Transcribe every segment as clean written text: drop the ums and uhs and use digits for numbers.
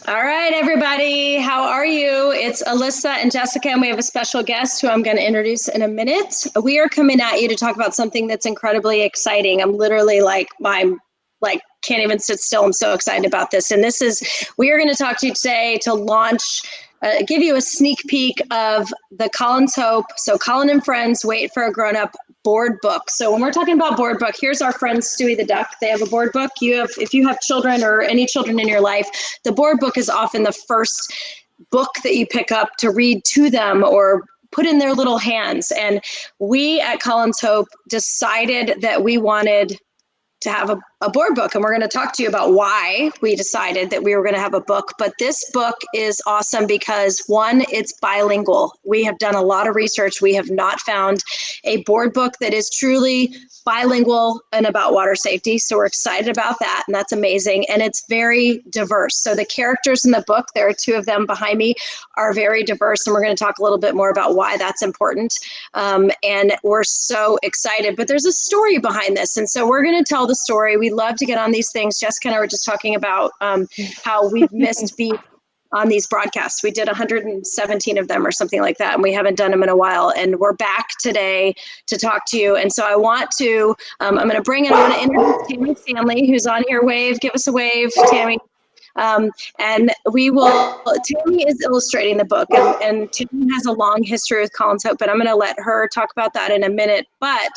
All right, everybody. How are you? It's Alyssa and Jessica, and we have a special guest who I'm going to introduce in a minute. We are coming at you to talk about something that's incredibly exciting. I'm literally I'm like can't even sit still. I'm so excited about this. And we are going to talk to you today to launch, give you a sneak peek of the Colin's Hope. So Colin and Friends Wait for a Grown-Up board book. So when we're talking about board book, here's our friend Stewie the Duck. They have a board book. If you have children or any children in your life, the board book is often the first book that you pick up to read to them or put in their little hands. And we at Colin's Hope decided that we wanted to have a board book, and we're going to talk to you about why we decided that we were going to have a book. But this book is awesome because, one, it's bilingual. We have done a lot of research. We have not found a board book that is truly bilingual and about water safety. So we're excited about that, and that's amazing. And it's very diverse. So the characters in the book, there are two of them behind me, are very diverse, and we're going to talk a little bit more about why that's important. And we're so excited. But there's a story behind this, and so we're going to tell the story. We love to get on these things. Jessica and I were just talking about how we've missed being on these broadcasts. We did 117 of them or something like that, and we haven't done them in a while. And we're back today to talk to you. And so I want to, I'm going to introduce Tammy Stanley, who's on here. Wave, give us a wave, Tammy. And Tammy is illustrating the book, and Tammy has a long history with Colin's Hope, but I'm going to let her talk about that in a minute. But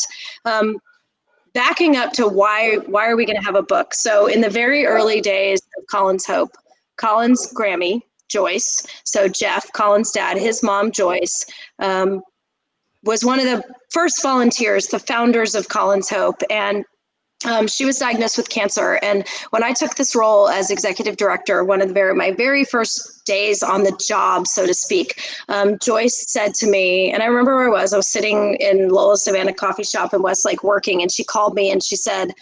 backing up to why are we going to have a book? So in the very early days of Colin's Hope, Colin's Grammy, Joyce, so Jeff, Colin's dad, his mom, Joyce, was one of the first volunteers, the founders of Colin's Hope. And she was diagnosed with cancer. And when I took this role as executive director, one of my very first days on the job, so to speak, Joyce said to me, and I remember where I was sitting in Lola Savannah coffee shop in Westlake working, and she called me and she said,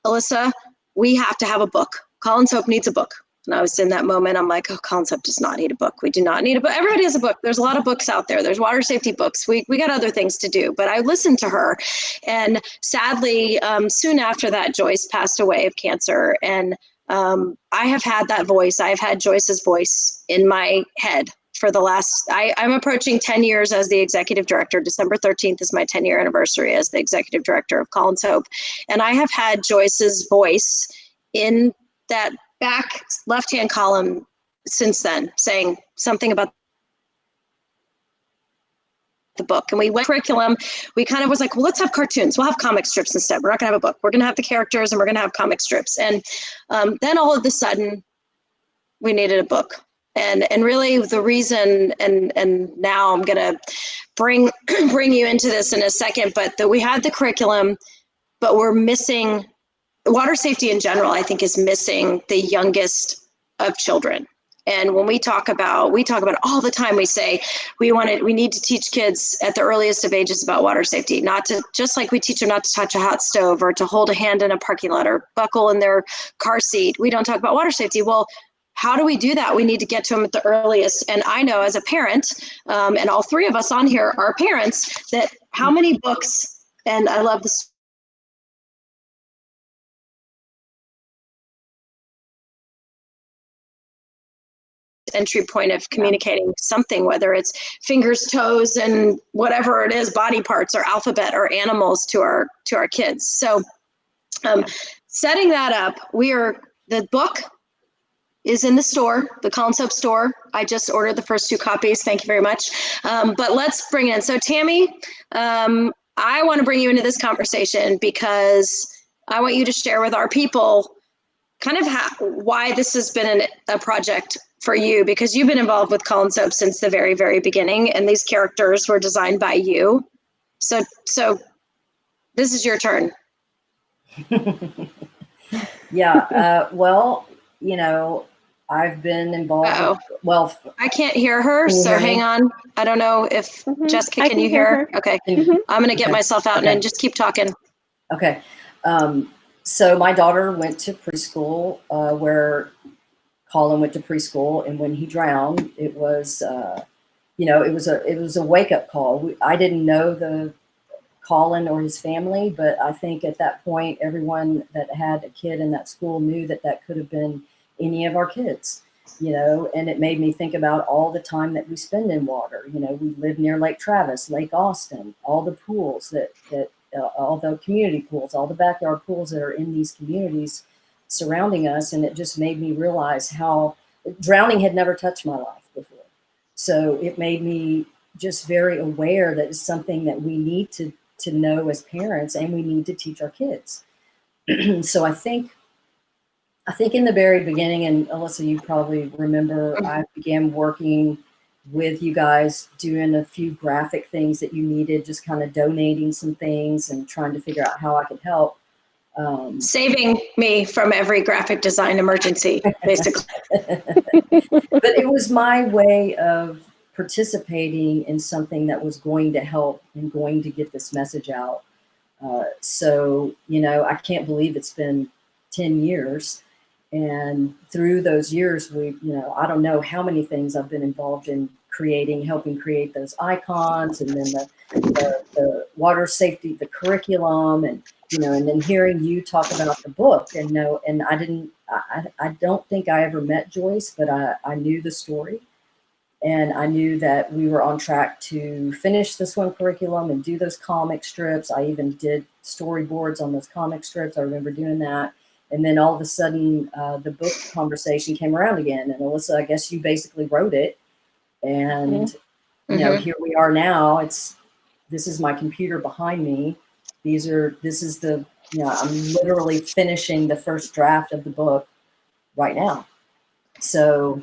Alyssa, we have to have a book. Colin's Hope needs a book. And I was in that moment, I'm like, oh, Colin's Hope does not need a book. We do not need a book. Everybody has a book. There's a lot of books out there. There's water safety books. We got other things to do. But I listened to her. And sadly, soon after that, Joyce passed away of cancer. And I have had that voice. I've had Joyce's voice in my head for the last, I'm approaching 10 years as the executive director. December 13th is my 10-year anniversary as the executive director of Colin's Hope. And I have had Joyce's voice in that back left-hand column since then, saying something about the book. And we went curriculum. We kind of was like, well, let's have cartoons. We'll have comic strips instead. We're not going to have a book. We're going to have the characters and we're going to have comic strips. And then all of a sudden, we needed a book. And really the reason, and now I'm going to bring you into this in a second, but we had the curriculum, but we're missing water safety in general, I think, is missing the youngest of children. And when we talk about all the time, we say we need to teach kids at the earliest of ages about water safety, not to, just like we teach them not to touch a hot stove or to hold a hand in a parking lot or buckle in their car seat. We don't talk about water safety. Well, how do we do that? We need to get to them at the earliest. And I know as a parent, and all three of us on here are parents, that how many books, and I love this entry point of communicating something, whether it's fingers, toes, and whatever it is, body parts or alphabet or animals to our kids. So setting that up, the book is in the store, the Colin's Hope store. I just ordered the first 2 copies. Thank you very much. But let's bring it in. So Tammy, I want to bring you into this conversation because I want you to share with our people kind of why this has been a project for you, because you've been involved with Colin's Hope since the very, very beginning, and these characters were designed by you. So this is your turn. Yeah. Well, I've been involved. Well, I can't hear her, so hang on. I don't know if Jessica, can you hear her? Okay. I'm going to get myself out and just keep talking. Okay. So my daughter went to preschool where Colin went to preschool, and when he drowned, it was, it was a wake up call. I didn't know the Colin or his family, but I think at that point, everyone that had a kid in that school knew that could have been any of our kids. and it made me think about all the time that we spend in water. We live near Lake Travis, Lake Austin, all the pools all the community pools, all the backyard pools that are in these communities surrounding us. And it just made me realize how drowning had never touched my life before. So it made me just very aware that it's something that we need to know as parents, and we need to teach our kids. So I think in the very beginning, and Alyssa, you probably remember, I began working with you guys, doing a few graphic things that you needed, just kind of donating some things and trying to figure out how I could help. Saving me from every graphic design emergency, basically. But it was my way of participating in something that was going to help and going to get this message out. So, I can't believe it's been 10 years. And through those years, I don't know how many things I've been involved in helping create those icons, and then the water safety, the curriculum, and then hearing you talk about the book. And I don't think I ever met Joyce, but I knew the story, and I knew that we were on track to finish the swim curriculum and do those comic strips. I even did storyboards on those comic strips. I remember doing that. And then all of a sudden, the book conversation came around again. And Alyssa, I guess you basically wrote it. And, here we are now. This is my computer behind me. I'm literally finishing the first draft of the book right now. So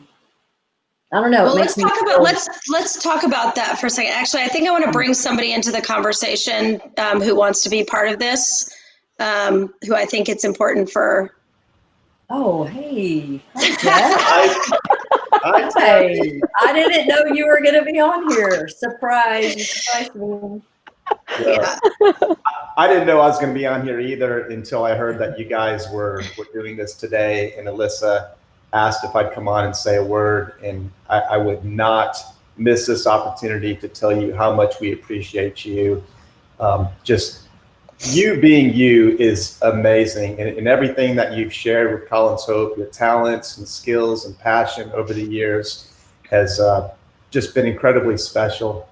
I don't know. Well, let's talk about that for a second. Actually, I think I want to bring somebody into the conversation who wants to be part of this. Who I think it's important for. Oh, hey. Hi, Jeff. Hi. I didn't know you were going to be on here. Surprise. You surprised me. Yeah. I didn't know I was going to be on here either until I heard that you guys were doing this today. And Alyssa asked if I'd come on and say a word. And I would not miss this opportunity to tell you how much we appreciate you. Just you being you is amazing, and everything that you've shared with Colin's Hope, your talents and skills and passion over the years has just been incredibly special.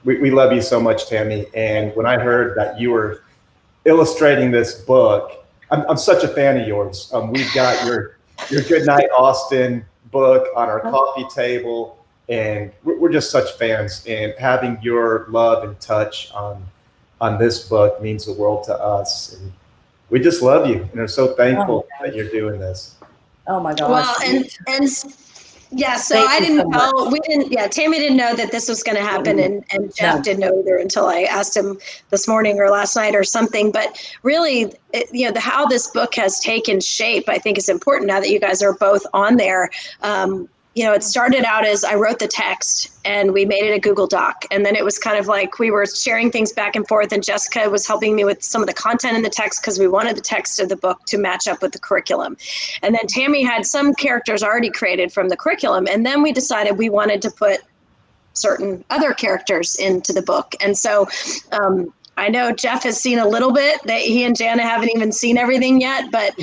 We love you so much, Tammy. And when I heard that you were illustrating this book, I'm such a fan of yours. We've got your Goodnight Austin book on our coffee table, and we're just such fans. And having your love and touch on this book means the world to us. And we just love you and are so thankful that you're doing this. Oh my gosh. Well, and yeah, so I didn't know, Tammy didn't know that this was going to happen, and Jeff didn't know either until I asked him this morning or last night or something. But really, how this book has taken shape, I think is important now that you guys are both on there. It started out as I wrote the text and we made it a Google Doc. And then it was kind of like we were sharing things back and forth, and Jessica was helping me with some of the content in the text because we wanted the text of the book to match up with the curriculum. And then Tammy had some characters already created from the curriculum. And then we decided we wanted to put certain other characters into the book. And so I know Jeff has seen a little bit, that he and Jana haven't even seen everything yet, but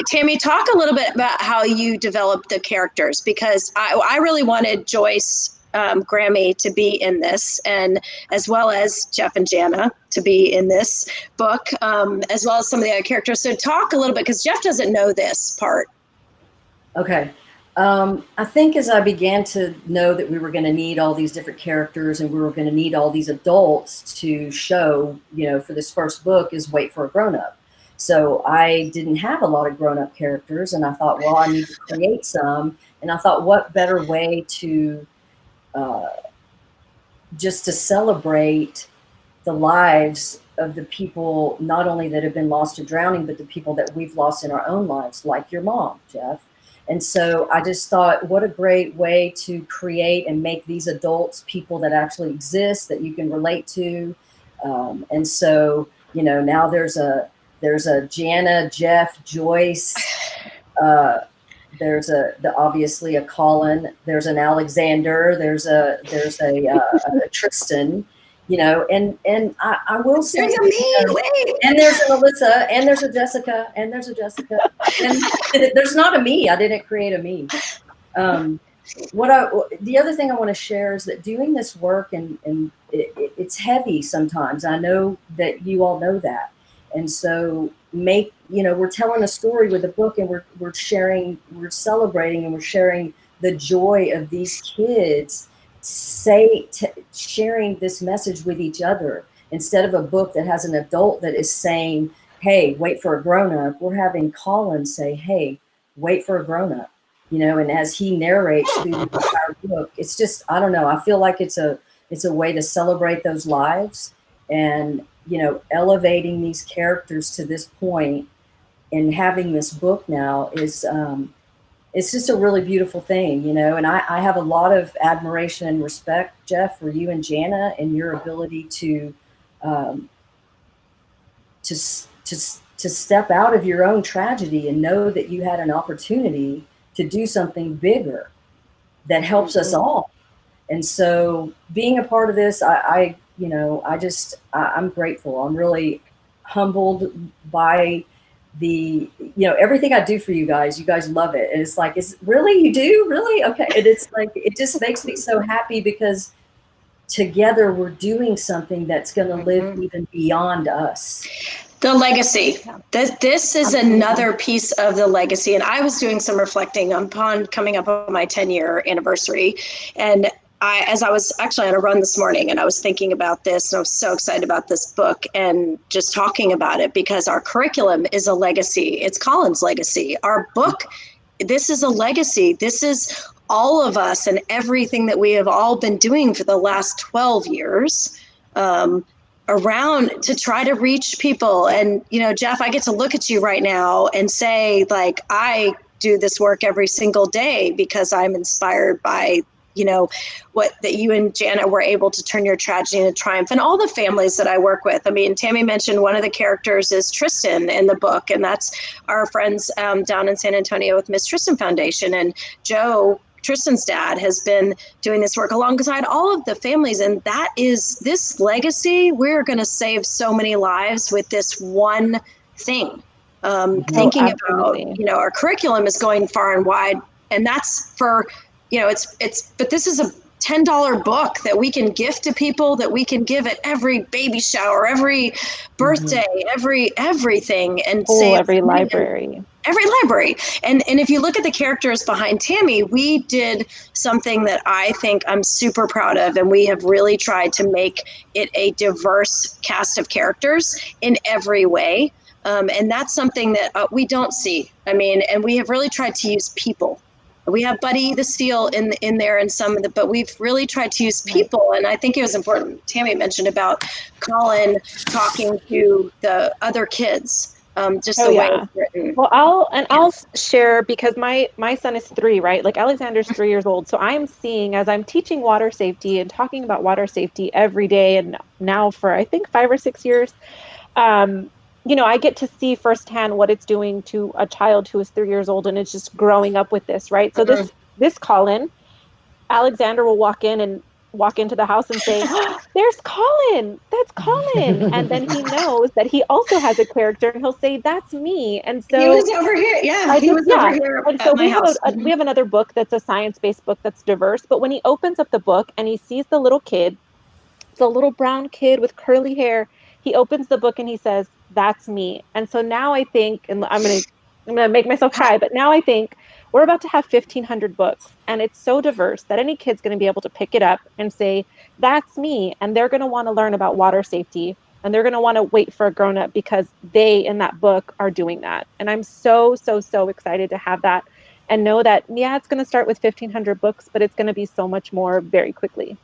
Tammy, talk a little bit about how you developed the characters, because I really wanted Joyce Grammy to be in this, and as well as Jeff and Jana to be in this book, as well as some of the other characters. So talk a little bit, because Jeff doesn't know this part. Okay. I think as I began to know that we were going to need all these different characters and we were going to need all these adults to show, for this first book, is wait for a grown-up. So I didn't have a lot of grown-up characters, and I thought, well, I need to create some. And I thought, what better way to just to celebrate the lives of the people, not only that have been lost to drowning, but the people that we've lost in our own lives, like your mom, Jeff. And so I just thought, what a great way to create and make these adults people that actually exist, that you can relate to. And so, now there's a Jana, Jeff, Joyce. There's obviously a Colin. There's an Alexander. There's a Tristan. you know, and I will say, There's a me, wait. and there's an Alyssa, and there's a Jessica, and there's a Jessica, and there's not a me. I didn't create a me. The other thing I want to share is that doing this work, and it's heavy sometimes. I know that you all know that. And so we're telling a story with a book, and we're sharing, we're celebrating, and we're sharing the joy of these kids sharing this message with each other, instead of a book that has an adult that is saying, hey, wait for a grown-up. We're having Colin say, hey, wait for a grown-up, and as he narrates through the entire book, it's just, I don't know, I feel like it's a way to celebrate those lives, and elevating these characters to this point, and having this book now is it's just a really beautiful thing, and I have a lot of admiration and respect, Jeff, for you and Jana, and your ability to step out of your own tragedy and know that you had an opportunity to do something bigger that helps us all. And so being a part of this, I'm grateful. I'm really humbled by everything I do for you guys love it. And it's like, really, you do? Really? Okay. And it's like, it just makes me so happy, because together we're doing something that's going to live even beyond us. The legacy. This is another piece of the legacy. And I was doing some reflecting upon coming up on my 10-year anniversary. And as I was actually on a run this morning, and I was thinking about this, and I was so excited about this book and just talking about it, because our curriculum is a legacy. It's Colin's legacy. Our book, this is a legacy. This is all of us and everything that we have all been doing for the last 12 years. Around to try to reach people. And, Jeff, I get to look at you right now and say, like, I do this work every single day because I'm inspired by, what that you and Jana were able to turn your tragedy into triumph, and all the families that I work with. I mean, Tammy mentioned one of the characters is Tristan in the book, and that's our friends down in San Antonio with Miss Tristan Foundation. And Joe, Tristan's dad, has been doing this work alongside all of the families. And that is this legacy. We're going to save so many lives with this one thing. Thinking about, our curriculum is going far and wide. And that's for, but this is a $10 book that we can gift to people, that we can give at every baby shower, every birthday, everything, and save every library. Every library. And if you look at the characters behind Tammy, we did something that I think I'm super proud of, and we have really tried to make it a diverse cast of characters in every way. And that's something that we don't see. I mean, and we have really tried to use people. We have Buddy the Seal in there, and but we've really tried to use people. And I think it was important. Tammy mentioned about Colin talking to the other kids. Just the way it's written. Well, I'll share, because my son is 3, right? Like, Alexander's 3 years old. So I'm seeing, as I'm teaching water safety and talking about water safety every day, and now for, I think, 5 or 6 years, I get to see firsthand what it's doing to a child who is 3 years old, and it's just growing up with this, right? So this Colin, Alexander will walk into the house and say, oh, there's Colin, that's Colin. And then he knows that he also has a character, and he'll say, that's me. And so he was over here. Yeah, he was over here. And so we have another book that's a science-based book that's diverse. But when he opens up the book and he sees the little kid, the little brown kid with curly hair, he opens the book and he says, that's me. And so now I think, and I'm going to make myself cry, but now I think we're about to have 1,500 books, and it's so diverse that any kid's going to be able to pick it up and say, that's me. And they're going to want to learn about water safety, and they're going to want to wait for a grown-up because they, in that book, are doing that. And I'm so, so, so excited to have that, and know that, it's going to start with 1,500 books, but it's going to be so much more very quickly.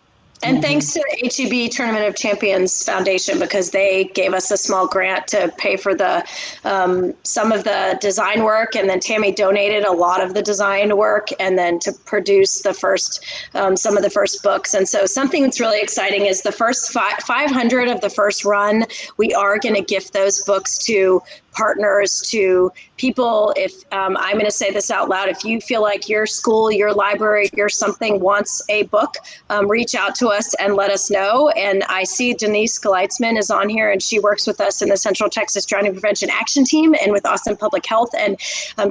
And thanks to HEB Tournament of Champions Foundation, because they gave us a small grant to pay for the some of the design work, and then Tammy donated a lot of the design work, and then to produce the first some of the first books. And so something that's really exciting is the first 500 of the first run, we are going to gift those books to partners, to people. If I'm going to say this out loud, if you feel like your school, your library, your something wants a book, reach out to us and let us know. And I see Denise Gleitzman is on here, and she works with us in the Central Texas Drowning Prevention Action Team and with Austin Public Health. And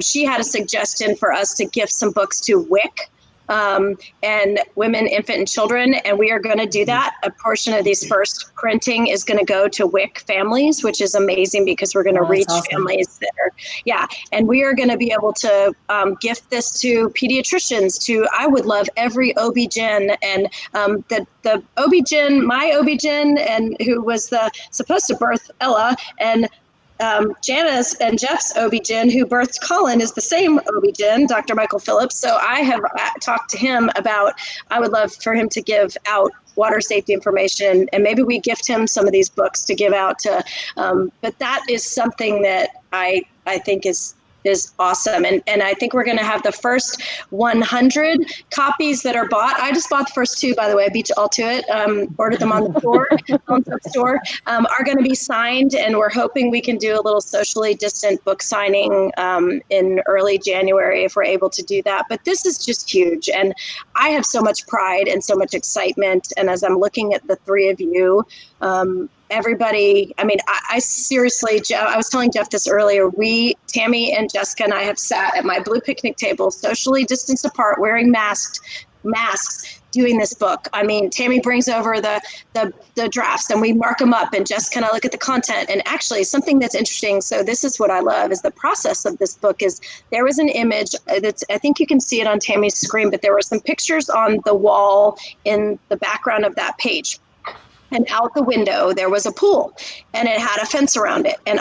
she had a suggestion for us to gift some books to WIC, and women, infant, and children. And we are going to do that. A portion of these first printing is going to go to WIC families, which is amazing because we're going to reach awesome. families that are, and we are going to be able to gift this to pediatricians, to, I would love every OB-GYN, and the OB-GYN, my OB-GYN, and who was supposed to birth Ella, and Janice and Jeff's OB-GYN, who birthed Colin, is the same OB-GYN, Dr. Michael Phillips. So I have talked to him about, I would love for him to give out water safety information, and maybe we gift him some of these books to give out to, but that is something that I think is awesome. And I think we're going to have the first 100 copies that are bought. I just bought the first 2, by the way. I beat you all to it. Ordered them on the store. Are going to be signed, and we're hoping we can do a little socially distant book signing in early January if we're able to do that. But this is just huge, and I have so much pride and so much excitement. And as I'm looking at the 3 of you, everybody, I mean, I seriously, Jeff, I was telling Jeff this earlier, Tammy and Jessica and I have sat at my blue picnic table, socially distanced apart, wearing masks, doing this book. I mean, Tammy brings over the drafts, and we mark them up, and Jessica and I look at the content. And actually, something that's interesting, so this is what I love, is the process of this book. Is there was an image that's, I think you can see it on Tammy's screen, but there were some pictures on the wall in the background of that page. And out the window, there was a pool, and it had a fence around it. And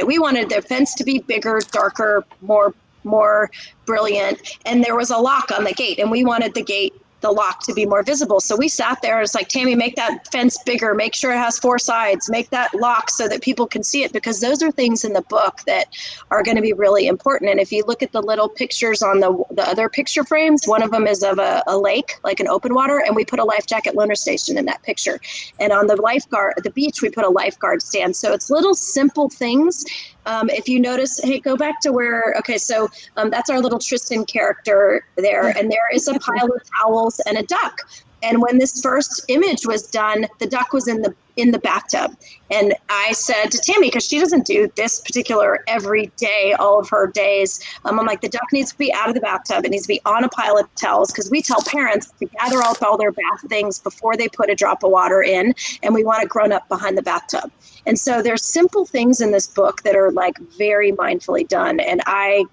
we wanted the fence to be bigger, darker, more brilliant. And there was a lock on the gate, and we wanted the lock to be more visible. So we sat there. It's like, Tammy, make that fence bigger, make sure it has 4 sides, make that lock so that people can see it, because those are things in the book that are going to be really important. And if you look at the little pictures on the other picture frames, one of them is of a lake, like an open water, and we put a life jacket loaner station in that picture. And on the beach, we put a lifeguard stand. So it's little simple things. If you notice, hey, go back to where, okay, so that's our little Tristan character there, and there is a pile of towels and a duck. And when this first image was done, the duck was in the bathtub. And I said to Tammy, because she doesn't do this particular every day, all of her days, I'm like, the duck needs to be out of the bathtub. It needs to be on a pile of towels, because we tell parents to gather up all their bath things before they put a drop of water in, and we want it grown up behind the bathtub. And so there's simple things in this book that are like very mindfully done. And I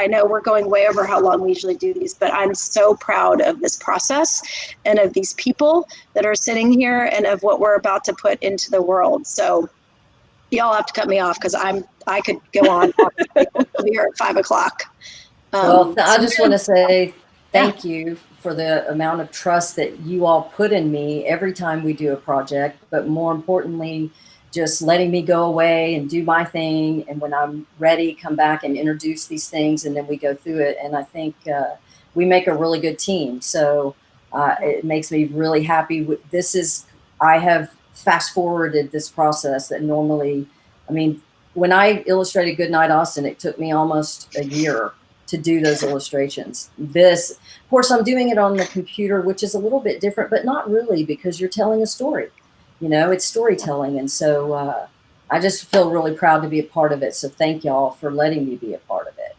know we're going way over how long we usually do these, but I'm so proud of this process and of these people that are sitting here and of what we're about to put into the world. So y'all have to cut me off, because I could go on here at 5 o'clock. Well, I just want to say thank you for the amount of trust that you all put in me every time we do a project, but more importantly, just letting me go away and do my thing. And when I'm ready, come back and introduce these things, and then we go through it. And I think we make a really good team. So it makes me really happy. I have fast forwarded this process that normally, I mean, when I illustrated Goodnight Austin, it took me almost a year to do those illustrations. This, of course, I'm doing it on the computer, which is a little bit different, but not really, because you're telling a story. You know, it's storytelling. And so I just feel really proud to be a part of it. So thank y'all for letting me be a part of it.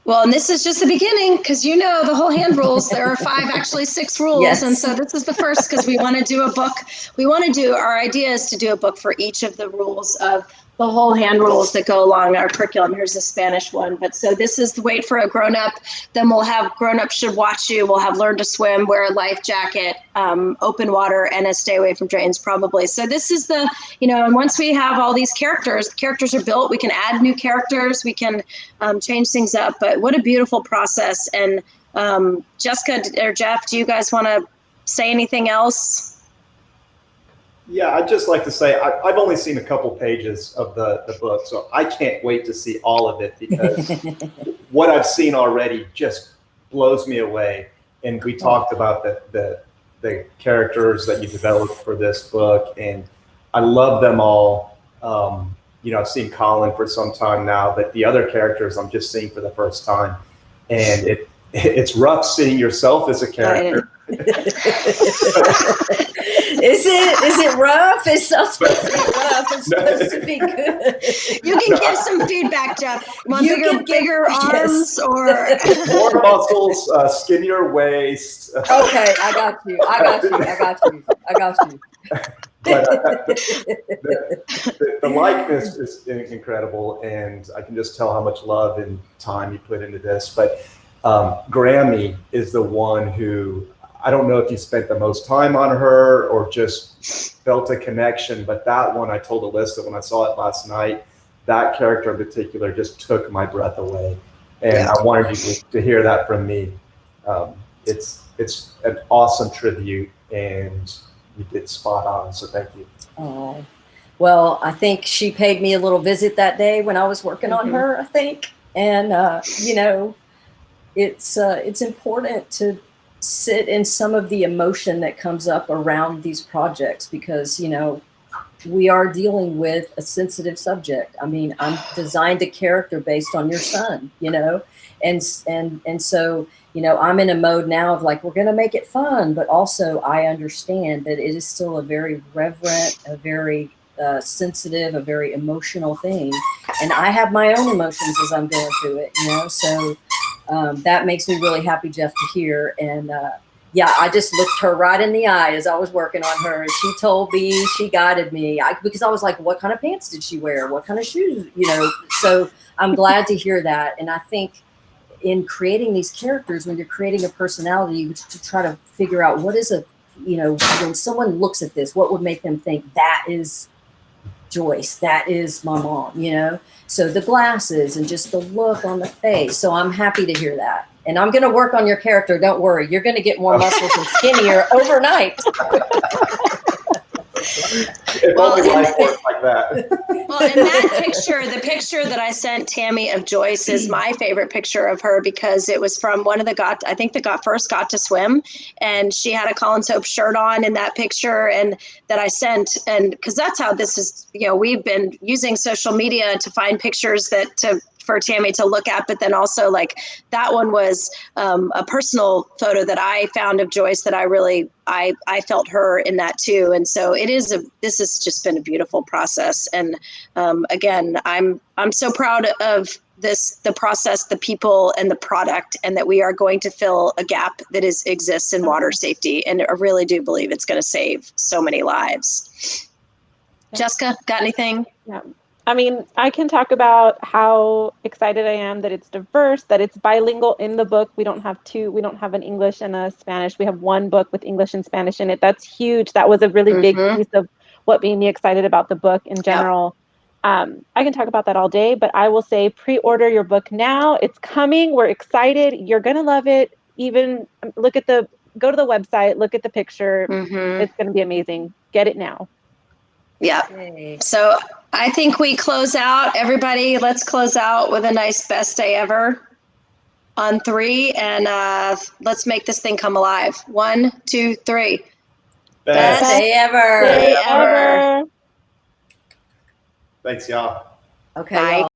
Well, and this is just the beginning, because you know the whole hand rules. There are 5, actually 6 rules. Yes. And so this is the first, because we want to do a book. Our idea is to do a book for each of the rules of the whole hand rules that go along our curriculum. Here's the Spanish one. But so this is the wait for a grown-up. Then we'll have grown-up should watch you. We'll have learn to swim, wear a life jacket, open water, and a stay away from drains probably. So this is the, and once we have all these characters are built, we can add new characters, we can change things up. But what a beautiful process. And Jessica or Jeff, do you guys want to say anything else? Yeah, I'd just like to say I've only seen a couple pages of the book, so I can't wait to see all of it, because what I've seen already just blows me away. And we talked about the characters that you developed for this book, and I love them all. I've seen Colin for some time now, but the other characters I'm just seeing for the first time. And it's rough seeing yourself as a character. Is it rough? It's not supposed to be rough. It's supposed to be good. You can give some feedback, Jeff. Want bigger arms or more muscles, skinnier waist. Okay, I got you. But the likeness is incredible, and I can just tell how much love and time you put into this. But Grammy is the one who, I don't know if you spent the most time on her or just felt a connection, but that one, I told Alyssa when I saw it last night, that character in particular just took my breath away. And I wanted you to hear that from me. It's an awesome tribute, and you did spot on, so thank you. Oh, well, I think she paid me a little visit that day when I was working on her, I think. And, it's important to sit in some of the emotion that comes up around these projects because, we are dealing with a sensitive subject. I mean, I'm designed a character based on your son, and so, I'm in a mode now of like, we're going to make it fun, but also I understand that it is still a very reverent, a very sensitive, a very emotional thing. And I have my own emotions as I'm going through it, so that makes me really happy, Jeff, to hear. And I just looked her right in the eye as I was working on her. And she told me, she guided me because I was like, what kind of pants did she wear? What kind of shoes, So I'm glad to hear that. And I think in creating these characters, when you're creating a personality, to try to figure out what is when someone looks at this, what would make them think that is Joyce, that is my mom, So the glasses and just the look on the face. So I'm happy to hear that. And I'm going to work on your character. Don't worry. You're going to get more muscles and skinnier overnight. If only life worked like that. Well, and that picture, the picture that I sent Tammy of Joyce is my favorite picture of her because it was from one of the first Got to Swim, and she had a Colin Soap shirt on in that picture, and that I sent, and because that's how this is, we've been using social media to find pictures for Tammy to look at, but then also like that one was a personal photo that I found of Joyce that I felt her in that too. And so this has just been a beautiful process. And again, I'm so proud of the process, the people, and the product, and that we are going to fill a gap that exists in water safety. And I really do believe it's going to save so many lives. Jessica, got anything? Yeah. I mean, I can talk about how excited I am that it's diverse, that it's bilingual in the book. We don't have an English and a Spanish. We have one book with English and Spanish in it. That's huge. That was a really big piece of what made me excited about the book in general. I can talk about that all day, but I will say pre-order your book now. It's coming. We're excited. You're going to love it. Even go to the website, look at the picture. It's going to be amazing. Get it now. Yeah. So I think we close out. Everybody, let's close out with a nice best day ever on 3. And let's make this thing come alive. 1, 2, 3. Best day ever. Day ever. Thanks, y'all. Okay. Well.